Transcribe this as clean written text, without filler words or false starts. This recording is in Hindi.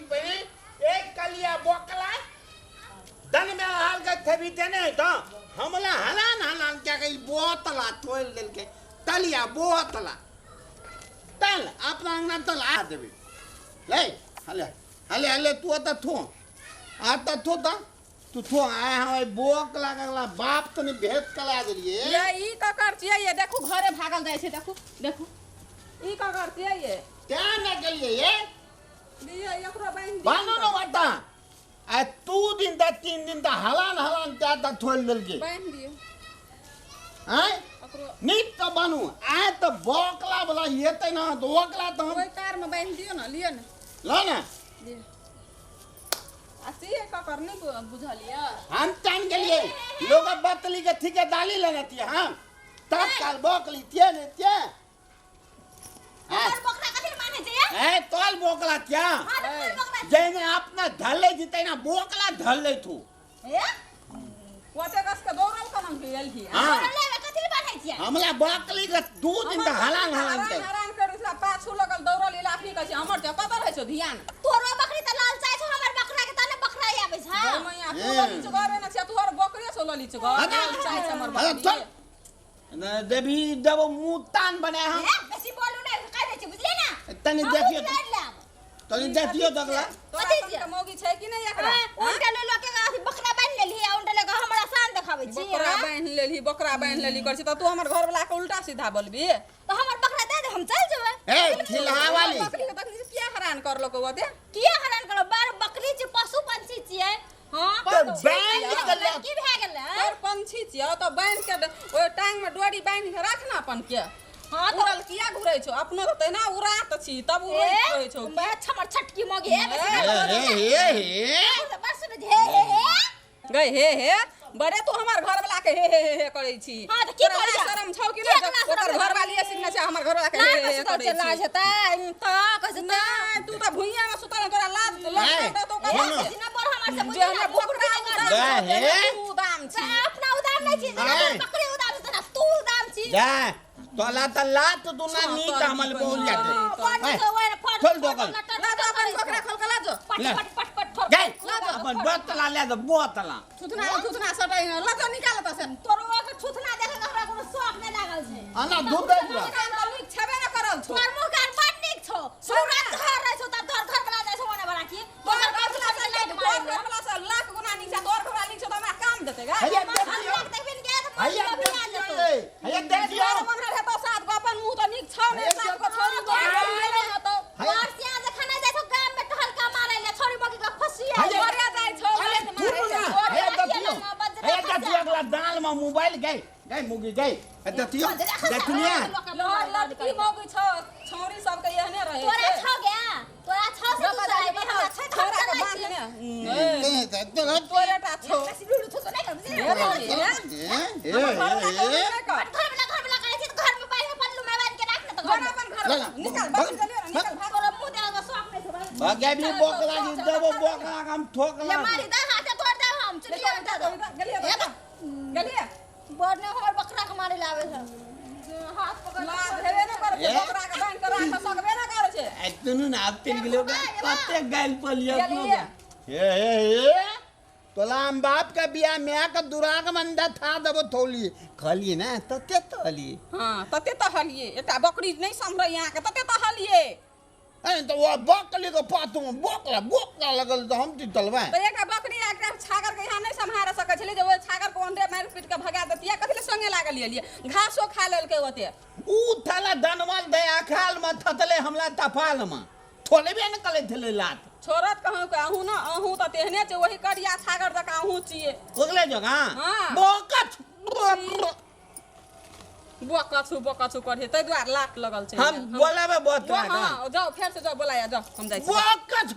की बने एक कलिया बोकला दन में हाल के थे भी देने तो हमला हलान क्या कही बोतला तोल दिल के तलिया बोतला तल अपना अंगना तल आ देवी ले हले हले हले तू आता थो आता थो ता तू थो आए हमारे बोकला का बाप तो नहीं भेद कला दे रही है ये ई का करती है ये देखो घरे भागल जाए छे देखो देखो ई का करती है ये क्या न के लिए ये दिया एकरो बांध बानो न वाटा आ तू दिन दा 3 दिन दा हलान क्या ता थोल दिल के बांध दियो हैं एकरो नीट तो बनू आ तो बोकला वाला ये ते ना बोकला तो कोई कार में बांध दियो ना लियो ना लो ना दियो ऐसे ये का करने को बुझा लिया हम टाइम के लिए लोग बतली के ठेकेदारी लेना थी हम तब काल बोकली ते ने ते और बकरा कथि माने छै ए तोल बोकला क्या जेने अपना धले जिते ना बोकला धले तू ए वाटे कस के दौड़ल कनम के एल ही हां ले कथि माने छै हमला बोकली के 2 दिन दा हलान के हरान करला पाछू लगल दौड़ल इलाफी कहै छै हमर त कत रहै छै ध्यान तोरो बकरी त लाल चाय छै हमर बकरा के तने बकरा आबै छै जय मैया तू लली चगरे न छै तोहर बकरे सो लली चगर चाहे छै हमर बकरी न देवी देव मुतान बने हम बेसी बोलू नै कह दे छै बुझले ना तनी देखियो तनी देखियो दगला तोरा के मोगी छै कि नै एकरा उनटा ले लोके का बकरा बांध लेली आ उनटा ले का हमरा शान देखाबै छी बकरा बांध लेली कर छी त तू हमर घर वाला के उल्टा सीधा बोलबी तो हमर बकरा दे दे हम चल जेबै ए खिलहा वाली बकरी के तखनी से किया हैरान कर लो को दे किया हैरान करो बार बकरी छै पशु पंछी छियै हां तो बांध के ले की भए गेलै और पंछी छियै त बांध के ओ टांग में डोरी बांध के राखना अपन के हां तो उड़ल किया घुरै छौ अपनो त तेना उड़ात छी तब उड़ै रहै छौ मैं छमर छटकी मगे हे बस में हे गई हे बड़े तू हमर घर वाला के हे करै छी हां त की करै शरम छौ कि नै ओकर घर वाली सिग्ने छै हमर घर वाला के हे करै छी लाज हेतै त कहै ना तू त भुइया में सुतल तोरा लाज लग तो कहै दिन पर हमर से जे हमरा बकरा हे उदाम छी अपना उदाम नै छी बकरी उदाम छै ना तू उदाम छी जा तोला त लात तू ना नीत हमल बोल जाते खोल दो कल ला तो अपन बकरा खोल के ला जो पट पट पट पट गई अपन बोतला ले दो बोतला थुथना सटाई ला तो निकाल त से तोरो के छुथना देखे के हमरा कोनो शौक नै लागल छै आना दूध दे दो काम त नीक छेबे न करल छौ तोर मुंह कान बड नीक छौ सूरत घर रह छौ त घर बना जाय छौ मने बड़ा की तोहर बकरा से लाइट मार हमरा से लाख गुना नीक छै तोहर घर नीक छै त हमरा काम देते गा हैया देखियो देखबिन के त हैया देखियो हमरा हेतो साथ गो अपन मुंह त नीक छौ ने साथ को छोरी तो हेतो और सिया जे खाना जाय छौ गाम में टहलका मारे ले छोरी मगी के फसिया मरिया जाय छौ हैया देखियो अगला दाल में मोबाइल गई गई मुगी गई देखियो देखलिया लड़की मौगी छौ छोरी सब के एहने रहे तोरा छ गया तोरा छ से हमरा छ छोरा के बांध ने तोरे टा छौ लुलु छ नै कर घर बना करे छी घर में बैठ पल्लू में बांध के राख न त घर अपन घर निकाल बाहर चलियो निकाल भाग तोरा मुंह दे के शौक नै छै भाग्य भी बोकला जी देबो बोकला हम ठोकला ले मारी दा हाथे तोड़ दे हम चलिए उठा दो गलिया बड़ने हमर बकरा के मारे लावे छै हाथ पकड़ ला भेबे न करे बकरा के बांध के राख सकबे न करे छै एतनु ना अब तीन किलो कते गाल पलियो गलिया हे तोला हम बाप का बिया में का दुराग मंदा था देबो थोली खली ना तते तली हां तते त हलिए एटा बकरी नहीं संभरे यहां के तते त हलिए अरे तो वो बकली को पातू में बोकला लगल तो हम तलवा तो एकटा बकरी एकटा छागर के यहां नहीं संभार सकै छले जे ओ छागर को अंडे मार पीट के भगा देतिया कथि संगे लागल लिए घासो खा लेल के ओते ऊ थाला दनवाल दया खाल में थतले हमला तफाल में थोलेबे न कले थले लात छोरत कहूं के अहू न अहू त तेहने छै वही करिया छागर जका अहू छिए ओगले जगह हां बोकत बकछु करे तै दुआर लात लगल छै हम बोलाबे बहुत हां जाओ फेर से जाओ बोलाया जाओ हम जाई छी बोकत